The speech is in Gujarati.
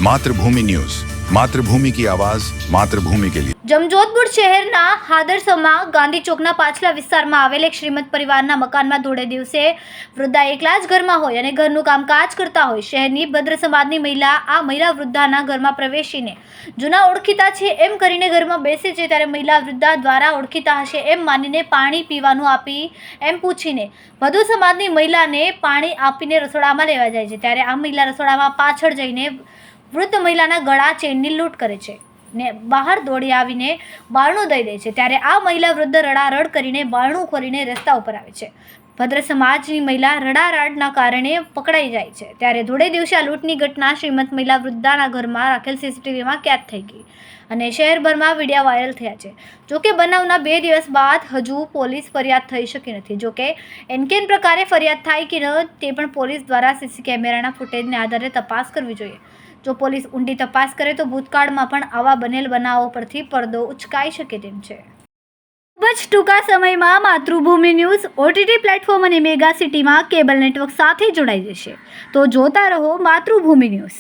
मातृभूमि न्यूज, मातृभूमि की आवाज मातृभूमि के लिए। જમજોધપુર શહેરના હાદરસમાં ગાંધી ચોકના પાછલા વિસ્તારમાં આવેલ એક શ્રીમંત પરિવારના મકાનમાં ધોળે દિવસે વૃદ્ધા એકલા જ ઘરમાં હોય અને ઘરનું કામકાજ કરતા હોય. શહેરની ભદ્ર સમાજની મહિલા આ મહિલા વૃદ્ધાના ઘરમાં પ્રવેશીને જૂના ઓળખીતા છે એમ કરીને ઘરમાં બેસે છે. ત્યારે મહિલા વૃદ્ધા દ્વારા ઓળખીતા હશે એમ માનીને પાણી પીવાનું આપી એમ પૂછીને વધુ સમાજની મહિલાને પાણી આપીને રસોડામાં લેવા જાય છે. ત્યારે આ મહિલા રસોડામાં પાછળ જઈને વૃદ્ધ મહિલાના ગળા ચેનની લૂંટ કરે છે ને બહાર દોડી આવીને બારણું દઈ દે છે. ત્યારે આ મહિલા વૃદ્ધ રડારડ કરીને બારણું ખોલીને રસ્તા ઉપર આવે છે. ભદ્ર સમાજની મહિલા રડારડના કારણે પકડાઈ જાય છે. ત્યારે ધોળે દિવસે આ લૂંટની ઘટના શ્રીમંત મહિલા વૃદ્ધાના ઘરમાં રાખેલ સીસીટીવીમાં કેદ થઈ ગઈ અને શહેરભરમાં વિડીયો વાયરલ થયા છે. જોકે બનાવના 2 દિવસ બાદ હજુ પોલીસ ફરિયાદ થઈ શકી નથી. જોકે એનકેન પ્રકારે ફરિયાદ થાય કે ન તે પણ પોલીસ દ્વારા સીસી કેમેરાના ફૂટેજને આધારે તપાસ કરવી જોઈએ. જો પોલીસ ઊંડી તપાસ કરે તો ભૂતકાળમાં પણ આવા બનેલ બનાવો પરથી પડદો ઉચકાઈ શકે તેમ છે. ખૂબ જ ટૂંકા સમયમાં માતૃભૂમિ ન્યૂઝ ઓટીટી પ્લેટફોર્મ અને મેગા સિટીમાં કેબલ નેટવર્ક સાથે જોડાઈ જશે. તો જોતા રહો માતૃભૂમિ ન્યૂઝ.